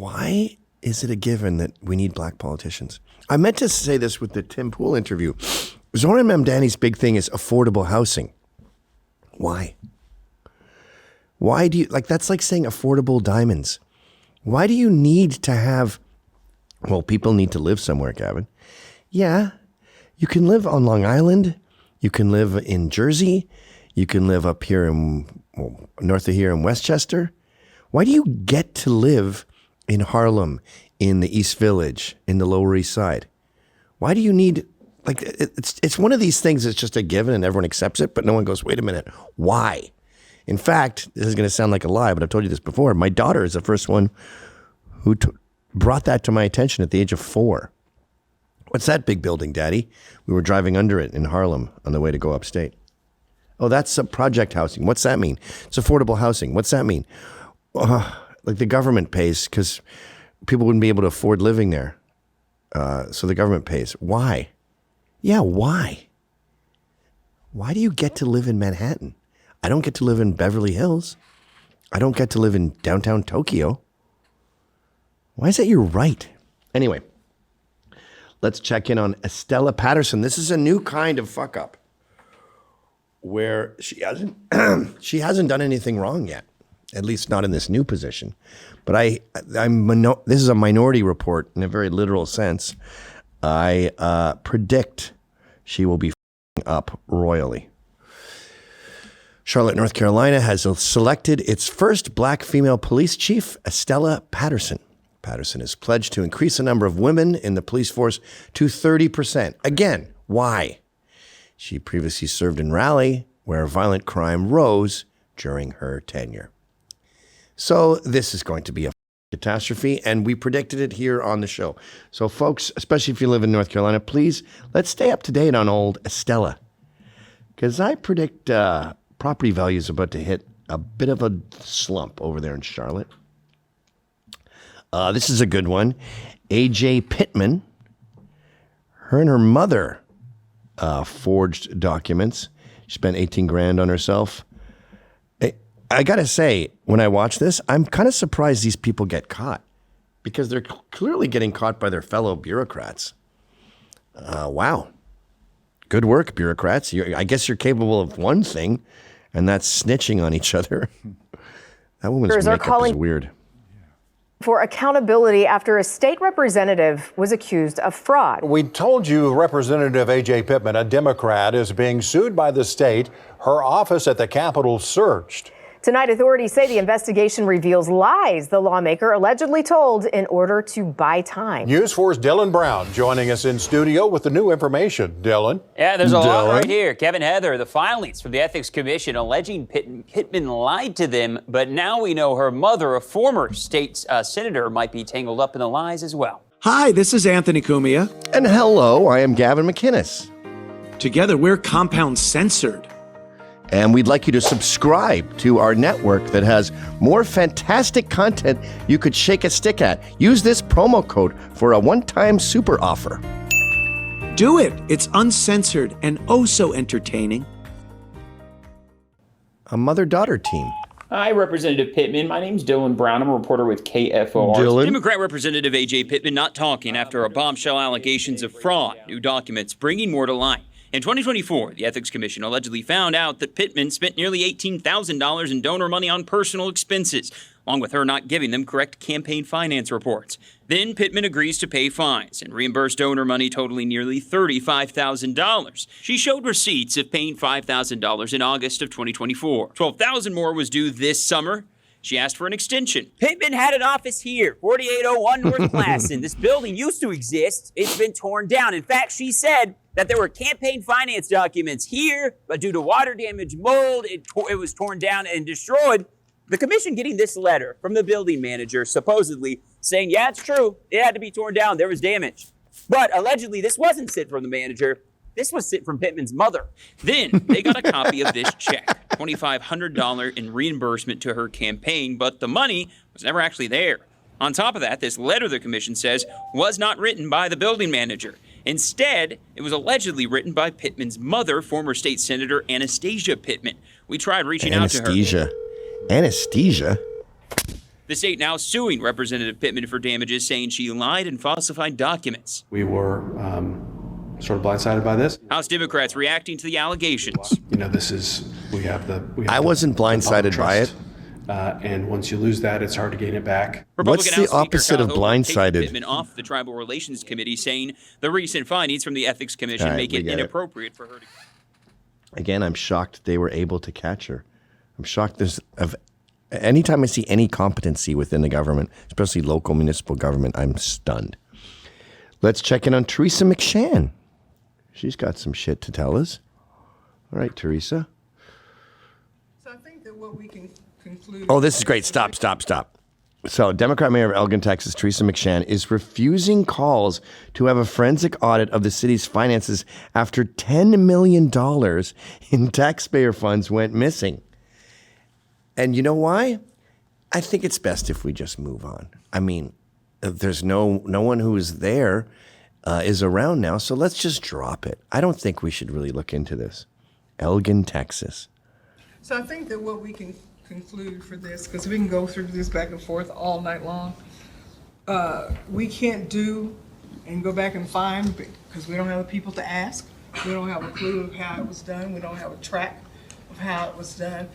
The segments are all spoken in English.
why is it a given that we need black politicians? I meant to say this with the Tim Pool interview. Zoran Mamdani's big thing is affordable housing. Why? Why do you, that's like saying affordable diamonds. Why do you need to have, well, people need to live somewhere, Gavin. Yeah, you can live on Long Island. You can live in Jersey. You can live up here north of here in Westchester. Why do you get to live in Harlem, in the East Village, in the Lower East Side? Why do you need, it's one of these things that's just a given and everyone accepts it, but no one goes, wait a minute, why? In fact, this is going to sound like a lie, but I've told you this before. My daughter is the first one who brought that to my attention at the age of 4. What's that big building, Daddy? We were driving under it in Harlem on the way to go upstate. Oh, that's project housing. What's that mean? It's affordable housing. What's that mean? Like the government pays because people wouldn't be able to afford living there. So the government pays. Why? Yeah, why? Why do you get to live in Manhattan? I don't get to live in Beverly Hills. I don't get to live in downtown Tokyo. Why is that your right? Anyway, let's check in on Estella Patterson. This is a new kind of fuck up where she hasn't she hasn't done anything wrong yet, at least not in this new position. But this is a minority report in a very literal sense. I predict she will be up royally. Charlotte, North Carolina has selected its first black female police chief, Estella Patterson. Patterson has pledged to increase the number of women in the police force to 30%. Again, why? She previously served in Raleigh, where violent crime rose during her tenure. So this is going to be a catastrophe, and we predicted it here on the show. So folks, especially if you live in North Carolina, please, let's stay up to date on old Estella. Because I predict property value is about to hit a bit of a slump over there in Charlotte. This is a good one. A.J. Pittman, her and her mother forged documents. She spent $18,000 on herself. I got to say, when I watch this, I'm kind of surprised these people get caught because they're clearly getting caught by their fellow bureaucrats. Wow. Good work, bureaucrats. I guess you're capable of one thing, and that's snitching on each other. That woman's makeup is weird. For accountability after a state representative was accused of fraud. We told you Representative A.J. Pittman, a Democrat, is being sued by the state. Her office at the Capitol searched. Tonight, authorities say the investigation reveals lies the lawmaker allegedly told in order to buy time. News 4's Dylan Brown joining us in studio with the new information. Dylan? Yeah, there's a lot right here. Kevin, Heather, the filings from the Ethics Commission alleging Pittman lied to them, but now we know her mother, a former state senator, might be tangled up in the lies as well. Hi, this is Anthony Cumia. And hello, I am Gavin McInnes. Together, we're Compound Censored. And we'd like you to subscribe to our network that has more fantastic content you could shake a stick at. Use this promo code for a one-time super offer. Do it. It's uncensored and oh so entertaining. A mother-daughter team. Hi, Representative Pittman. My name's Dylan Brown. I'm a reporter with KFOR. Dylan? Democrat Representative A.J. Pittman not talking after a bombshell allegations of fraud. New documents bringing more to light. In 2024, the Ethics Commission allegedly found out that Pittman spent nearly $18,000 in donor money on personal expenses, along with her not giving them correct campaign finance reports. Then Pittman agrees to pay fines and reimburse donor money totaling nearly $35,000. She showed receipts of paying $5,000 in August of 2024. $12,000 more was due this summer. She asked for an extension. Pittman had an office here, 4801 North Classen. This building used to exist. It's been torn down. In fact, she said that there were campaign finance documents here, but due to water damage, mold, it was torn down and destroyed. The commission getting this letter from the building manager, supposedly saying, yeah, it's true. It had to be torn down. There was damage. But allegedly, this wasn't sent from the manager. This was sent from Pittman's mother. Then they got a copy of this check, $2,500 in reimbursement to her campaign, but the money was never actually there. On top of that, this letter, the commission says, was not written by the building manager. Instead, it was allegedly written by Pittman's mother, former state senator Anastasia Pittman. We tried reaching out to her. Anastasia? The state now suing Representative Pittman for damages, saying she lied and falsified documents. We were sort of blindsided by this. House Democrats reacting to the allegations. You know, I wasn't blindsided by it. And once you lose that, it's hard to gain it back. What's the opposite of blindsided? Pittman off the Tribal Relations Committee, saying the recent findings from the Ethics Commission make it inappropriate for her to... Again, I'm shocked they were able to catch her. I'm shocked anytime I see any competency within the government, especially local municipal government, I'm stunned. Let's check in on Teresa McShann. She's got some shit to tell us. All right, Teresa. So I think that what we can conclude... Oh, this is great. Stop. So, Democrat Mayor of Elgin, Texas, Teresa McShann, is refusing calls to have a forensic audit of the city's finances after $10 million in taxpayer funds went missing. And you know why? I think it's best if we just move on. I mean, there's no one who is there is around now, so let's just drop it. I don't think we should really look into this. Elgin, Texas. So I think that what we can conclude for this, because we can go through this back and forth all night long, we can't do and go back and find because we don't have the people to ask. We don't have a clue of how it was done. We don't have a track of how it was done.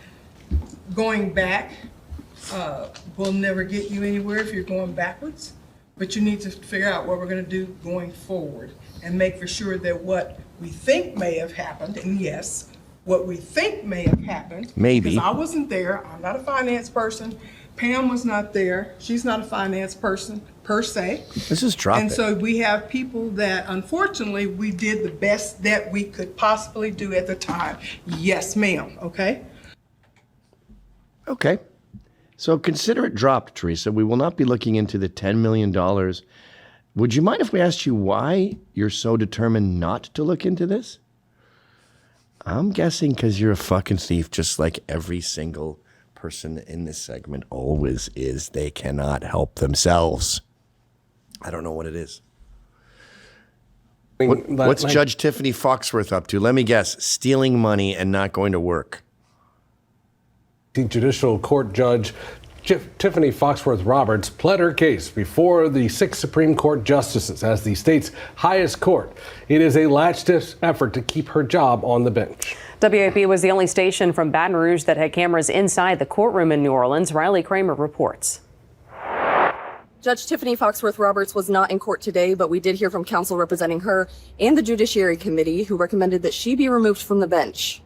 Going back will never get you anywhere if you're going backwards, but you need to figure out what we're going to do going forward and make for sure that what we think may have happened, and yes, what we think may have happened. Maybe. Because I wasn't there. I'm not a finance person. Pam was not there. She's not a finance person per se. Let's just drop it. And so we have people that, unfortunately, we did the best that we could possibly do at the time. Yes, ma'am. Okay? Okay. So consider it dropped, Teresa. We will not be looking into the $10 million. Would you mind if we asked you why you're so determined not to look into this? I'm guessing because you're a fucking thief, just like every single person in this segment always is. They cannot help themselves. I don't know what it is. What's Judge Tiffany Foxworth up to? Let me guess. Stealing money and not going to work. The Judicial Court Judge Tiffany Foxworth Roberts pled her case before the 6 Supreme Court justices as the state's highest court. It is a last-ditch effort to keep her job on the bench. WAP was the only station from Baton Rouge that had cameras inside the courtroom in New Orleans. Riley Kramer reports. Judge Tiffany Foxworth Roberts was not in court today, but we did hear from counsel representing her and the Judiciary Committee, who recommended that she be removed from the bench.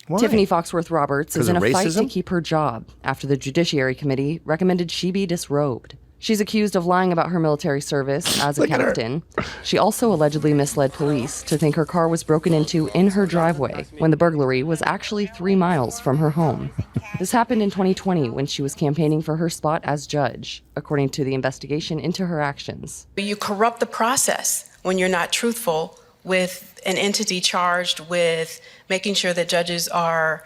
Why? Tiffany Foxworth Roberts is in a fight to racism? keep her job after the Judiciary Committee recommended she be disrobed. She's accused of lying about her military service as a captain. She also allegedly misled police to think her car was broken into in her driveway when the burglary was actually 3 miles from her home. This happened in 2020 when she was campaigning for her spot as judge, according to the investigation into her actions. You corrupt the process when you're not truthful with an entity charged with making sure that judges are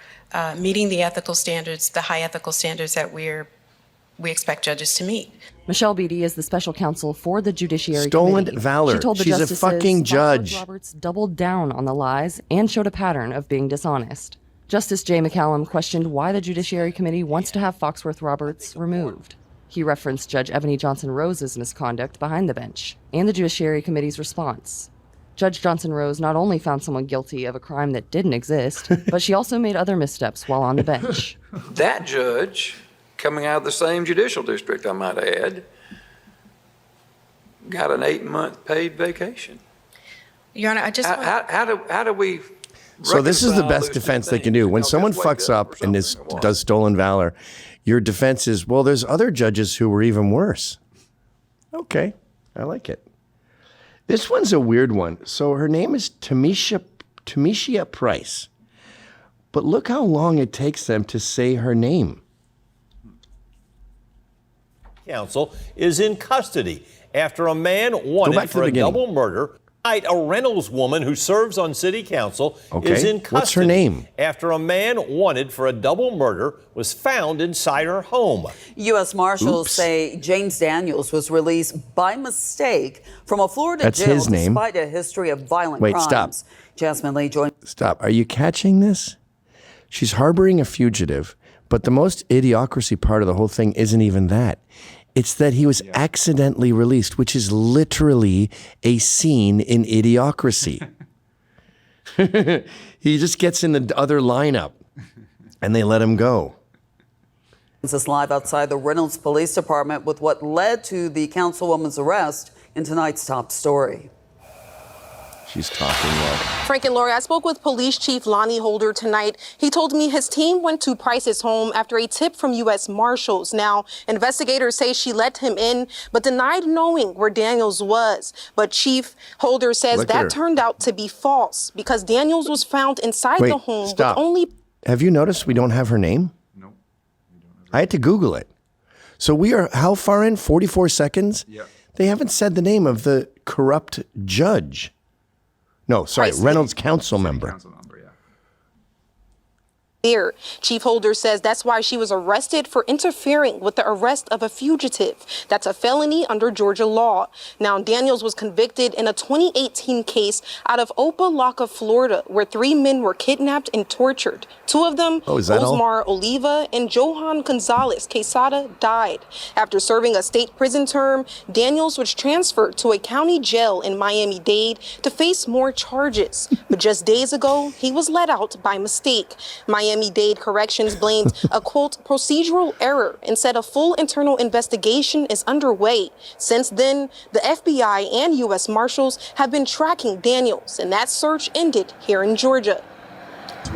meeting the ethical standards, the high ethical standards that we expect judges to meet. Michelle Beatty is the special counsel for the Judiciary Stolen Committee. valor. She told the She's a justices fucking judge. Foxworth Roberts doubled down on the lies and showed a pattern of being dishonest. Justice Jay McCallum questioned why the Judiciary Committee wants to have Foxworth Roberts removed. He referenced Judge Ebony Johnson-Rose's misconduct behind the bench and the Judiciary Committee's response. Judge Johnson-Rose not only found someone guilty of a crime that didn't exist, but she also made other missteps while on the bench. That judge, coming out of the same judicial district, I might add, got an 8-month paid vacation. Your Honor, I just how do we? So this is the best defense they can do. When someone fucks up and does stolen valor, your defense is, well, there's other judges who were even worse. Okay, I like it. This one's a weird one. So her name is Tamisha Price. But look how long it takes them to say her name. Counsel is in custody after a man wanted for a double murder. A Reynolds woman who serves on city council is in custody. What's her name? After a man wanted for a double murder was found inside her home. U.S. Marshals say James Daniels was released by mistake from a Florida jail despite a history of violent crimes. Stop. Jasmine Lee joined. Stop. Are you catching this? She's harboring a fugitive, But the most idiocracy part of the whole thing isn't even that. It's that he was accidentally released, which is literally a scene in Idiocracy. He just gets in the other lineup and they let him go. This is live outside the Reynolds Police Department with what led to the councilwoman's arrest in tonight's top story. She's talking well. Frank and Lori, I spoke with Police Chief Lonnie Holder tonight. He told me his team went to Price's home after a tip from U.S. Marshals. Now, investigators say she let him in, but denied knowing where Daniels was. But Chief Holder says that turned out to be false because Daniels was found inside the home with only... Have you noticed we don't have her name? No. I had to Google it. So we are how far in? 44 seconds? Yeah. They haven't said the name of the corrupt judge. No, sorry, Reynolds council member. Here, Chief Holder says that's why she was arrested for interfering with the arrest of a fugitive. That's a felony under Georgia law. Now, Daniels was convicted in a 2018 case out of Opa-locka, Florida, where 3 men were kidnapped and tortured. 2 of them, Osmar Oliva and Johan Gonzalez Quesada, died. After serving a state prison term, Daniels was transferred to a county jail in Miami-Dade to face more charges. But just days ago, he was let out by mistake. Miami-Dade Corrections blamed a, quote, procedural error and said a full internal investigation is underway. Since then, the FBI and U.S. Marshals have been tracking Daniels, and that search ended here in Georgia.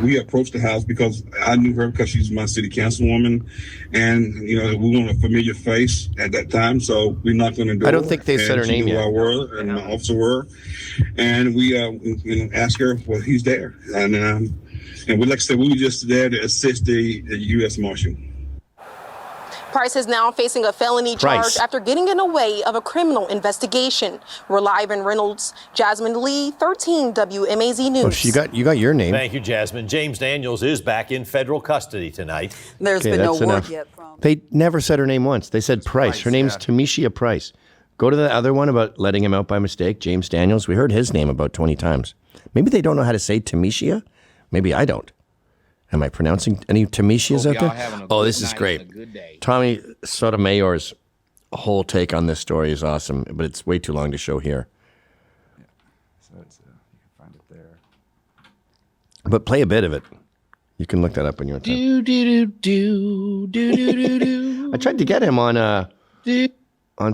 We approached the house because I knew her because she's my city councilwoman, and we want a familiar face at that time, so we knocked on the door. I don't think they said her name yet. I were, and my officer were, and we asked her, well, he's there, and like I said, we were just there to assist the U.S. Marshal. Price is now facing a felony charge after getting in the way of a criminal investigation. We're live in Reynolds. Jasmine Lee, 13 WMAZ News. Oh, you got your name. Thank you, Jasmine. James Daniels is back in federal custody tonight. There's been no word yet from... They never said her name once. They said Price. Her name's Tamisha Price. Go to the other one about letting him out by mistake, James Daniels. We heard his name about 20 times. Maybe they don't know how to say Tamisha. Maybe I don't. Am I pronouncing any Tamishas out there? Oh, this is great. Tommy Sotomayor's whole take on this story is awesome, but it's way too long to show here. Yeah. So it's, you can find it there. But play a bit of it. You can look that up in your time. I tried to get him on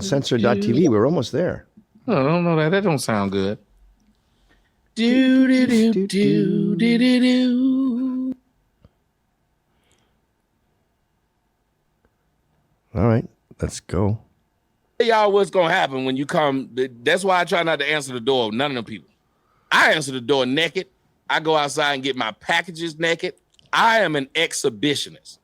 censor.tv. We're almost there. Oh, I don't know that. That don't sound good. All right, let's go. Hey, y'all, what's going to happen when you come? That's why I try not to answer the door of none of them people. I answer the door naked. I go outside and get my packages naked. I am an exhibitionist.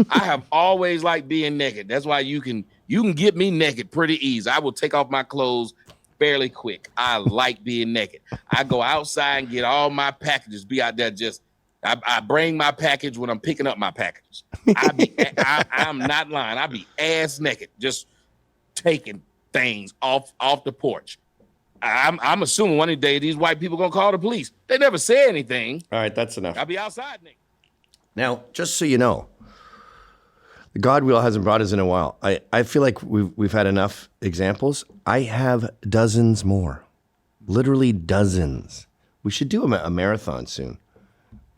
I have always liked being naked. That's why you can get me naked pretty easy. I will take off my clothes fairly quick. I like being naked. I go outside and get all my packages, be out there just... I bring my package when I'm picking up my packages. I'm not lying. I be ass naked, just taking things off the porch. I'm assuming one of the days these white people gonna call the police. They never say anything. All right, that's enough. I'll be outside naked. Now, just so you know, the God Wheel hasn't brought us in a while. I feel like we've had enough examples. I have dozens more, literally dozens. We should do a marathon soon.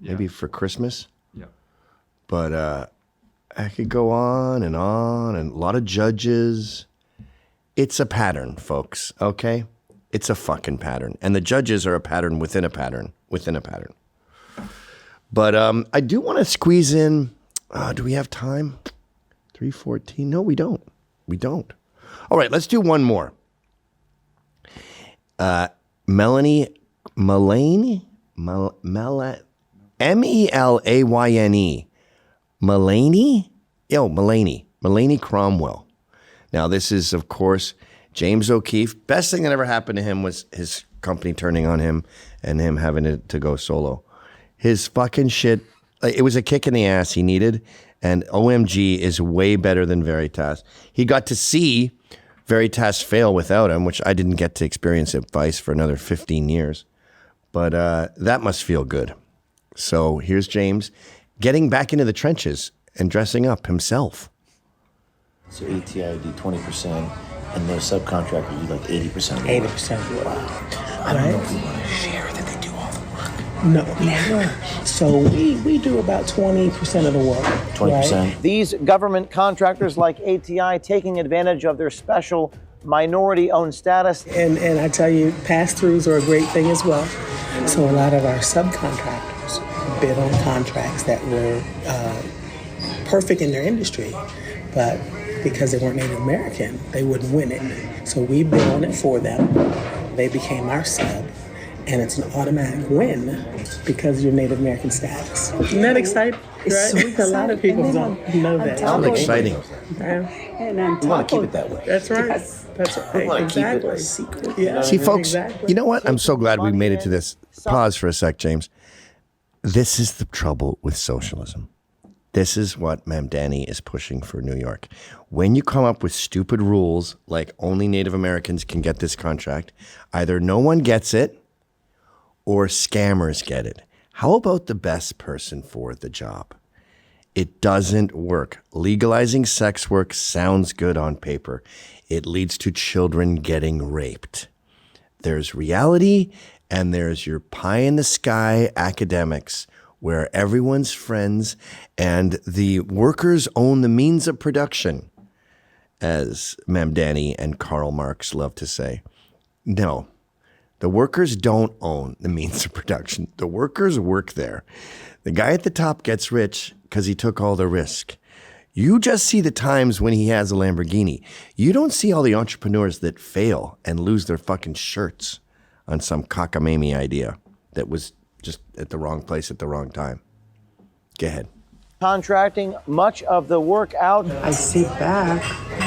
Maybe for Christmas. Yeah. But I could go on, and a lot of judges. It's a pattern, folks, okay? It's a fucking pattern. And the judges are a pattern within a pattern, within a pattern. But I do want to squeeze in, do we have time? 3:14? No, we don't. We don't. All right, let's do one more. Melayne? M-E-L-A-Y-N-E. Melayne Cromwell. Now, this is, of course, James O'Keefe. Best thing that ever happened to him was his company turning on him and him having to go solo. His fucking shit, it was a kick in the ass he needed, and OMG is way better than Veritas. He got to see Veritas fail without him, which I didn't get to experience at Vice for another 15 years. But that must feel good. So here's James getting back into the trenches and dressing up himself. So ATI do 20%, and their subcontractors do like 80%. 80% of the work. I don't know if we want to share that they do all the work. No, never. So we do about 20% of the work. 20%. Right? These government contractors like ATI taking advantage of their special minority-owned status. And I tell you, pass-throughs are a great thing as well. So a lot of our subcontractors bid on contracts that were perfect in their industry, but because they weren't Native American, they wouldn't win it. So we bid on it for them. They became our sub, and it's an automatic win because of your Native American status. Isn't that exciting? It's Right? so A lot of people don't know that. Sounds exciting. And We want to keep it that way. That's right. That's We right. want to keep it Exactly. a secret. Yeah. See, folks, Exactly. you know what? I'm so glad we made it to this. Pause for a sec, James. This is the trouble with socialism. This is what Mamdani is pushing for New York. When you come up with stupid rules like only Native Americans can get this contract, either no one gets it or scammers get it. How about the best person for the job? It doesn't work. Legalizing sex work sounds good on paper. It leads to children getting raped. There's reality and there's your pie in the sky academics where everyone's friends and the workers own the means of production, as Mamdani and Karl Marx love to say. No, the workers don't own the means of production. The workers work there. The guy at the top gets rich because he took all the risk. You just see the times when he has a Lamborghini. You don't see all the entrepreneurs that fail and lose their fucking shirts on some cockamamie idea that was just at the wrong place at the wrong time. Go ahead. Contracting much of the work out. I sit back,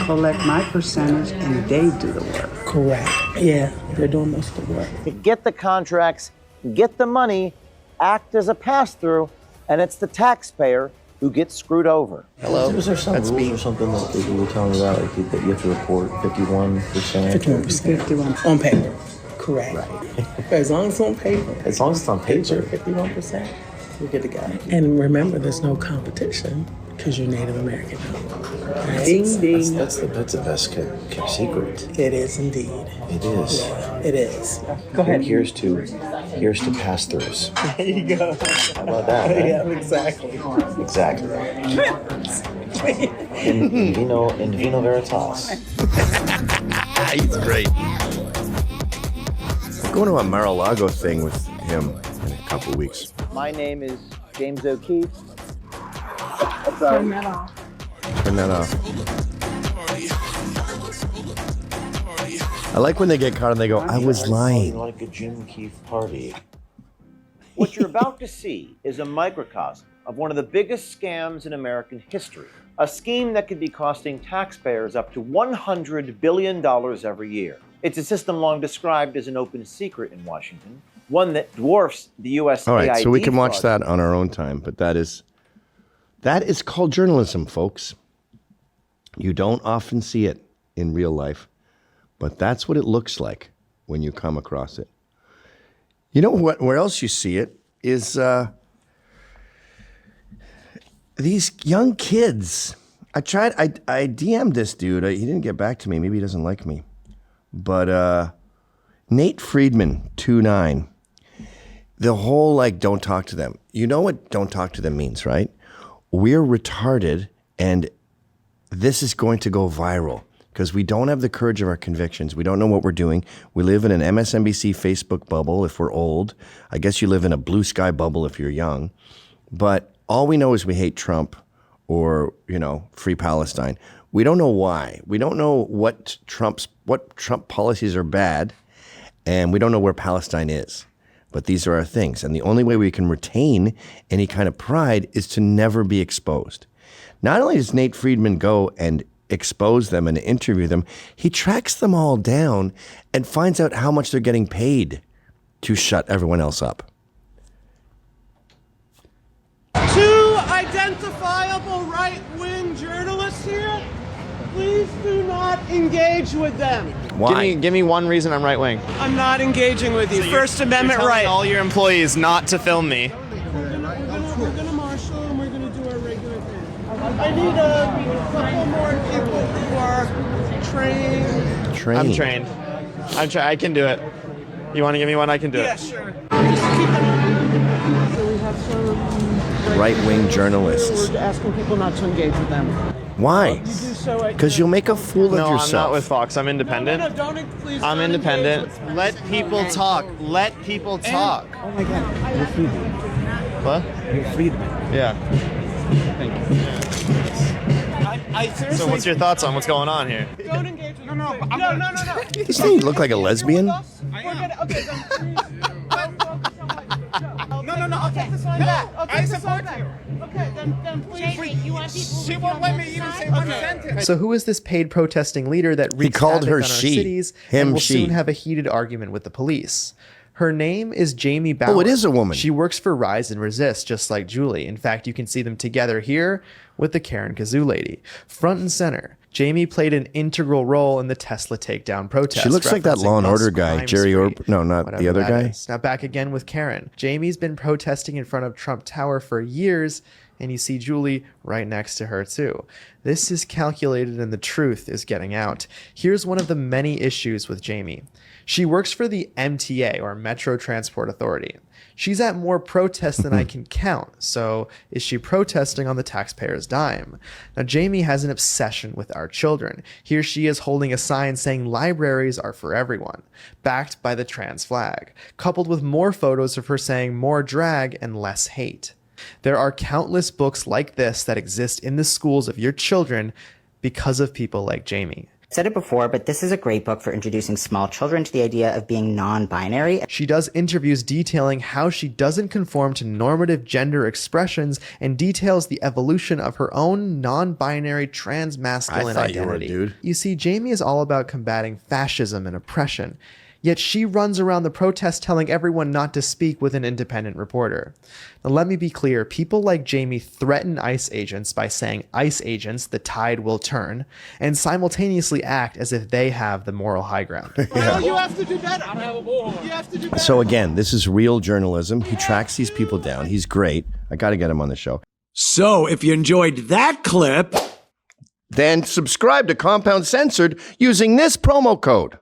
collect my percentage, and they do the work. Correct. Yeah, they're doing most of the work. To get the contracts, get the money, act as a pass-through, and it's the taxpayer who gets screwed over. Hello. Was there some rules or something that you were telling me about, like that you have to report 51%? 51%. 51 on paper. Correct. Right. As long as it's on paper. As long as it's on paper. 51%. We're good to go. And remember, there's no competition because you're Native American. Right? Ding, ding. That's the best kept secret. It is indeed. It is. Yeah, it is. Go ahead. Here's to pass-throughs. There you go. How about that? Man? Yeah, exactly. Exactly. in vino veritas. He's great. I'm going to a Mar-a-Lago thing with him in a couple of weeks. My name is James O'Keefe. Turn that off. Turn that off. I like when they get caught and they go, I was lying. Like a Jim O'Keefe party. What you're about to see is a microcosm of one of the biggest scams in American history. A scheme that could be costing taxpayers up to $100 billion every year. It's a system long described as an open secret in Washington, one that dwarfs the USAID. All right, so we can watch that on our own time, but that is called journalism, folks. You don't often see it in real life, but that's what it looks like when you come across it. You know what? Where else you see it is these young kids. I DM'd this dude. He didn't get back to me. Maybe he doesn't like me. But Nate Friedman, 29. The whole don't talk to them. You know what don't talk to them means, right? We're retarded and this is going to go viral because we don't have the courage of our convictions. We don't know what we're doing. We live in an MSNBC Facebook bubble if we're old. I guess you live in a blue sky bubble if you're young. But all we know is we hate Trump or, free Palestine. We don't know why. We don't know what Trump policies are bad, and we don't know where Palestine is. But these are our things. And the only way we can retain any kind of pride is to never be exposed. Not only does Nate Friedman go and expose them and interview them, he tracks them all down and finds out how much they're getting paid to shut everyone else up. Two identifiable right-wing journalists here. Please do not engage with them. Why? Give me one reason I'm right-wing. I'm not engaging with you. First Amendment you're right. All your employees not to film me. We're gonna marshal and we're gonna do our regular thing. I need a couple more people who are trained. I'm trained. I can do it. You want to give me one? I can do it. Yeah, sure. So we have some right-wing journalists. We're asking people not to engage with them. Why? Because you'll make a fool of yourself. No, I'm not with Fox. I'm independent. Please I'm independent. Let people talk. Let people talk. Oh my God. You're Friedman. What? You're Friedman. Yeah. Thank you. I seriously. So what's your thoughts on what's going on here? Don't engage with No. Does he look like a lesbian? Okay, then No, I'll take the sign back. I support you. Okay, then please. You want people she won't let me even say one sentence. So who is this paid protesting leader that wreaks havoc on our cities and will soon have a heated argument with the police? Her name is Jamie Bauer. Oh, it is a woman. She works for Rise and Resist, just like Julie. In fact, you can see them together here with the Karen Kazoo lady. Front and center. Jamie played an integral role in the Tesla takedown protest. She looks like that Law and Order guy, Jerry No, not the other guy. Now back again with Karen. Jamie's been protesting in front of Trump Tower for years, and you see Julie right next to her too. This is calculated and the truth is getting out. Here's one of the many issues with Jamie. She works for the MTA, or Metro Transport Authority. She's at more protests than I can count, so is she protesting on the taxpayer's dime? Now, Jamie has an obsession with our children. Here she is holding a sign saying libraries are for everyone, backed by the trans flag, coupled with more photos of her saying more drag and less hate. There are countless books like this that exist in the schools of your children because of people like Jamie. Said it before, but this is a great book for introducing small children to the idea of being non-binary. She does interviews detailing how she doesn't conform to normative gender expressions and details the evolution of her own non-binary trans-masculine identity. You were, dude. You see, Jamie is all about combating fascism and oppression. Yet she runs around the protest telling everyone not to speak with an independent reporter. Now let me be clear, people like Jamie threaten ICE agents by saying, ICE agents, the tide will turn, and simultaneously act as if they have the moral high ground. Well, you have to do better. You have to do better. So again, this is real journalism. He tracks these people down. He's great. I got to get him on the show. So if you enjoyed that clip, then subscribe to Compound Censored using this promo code.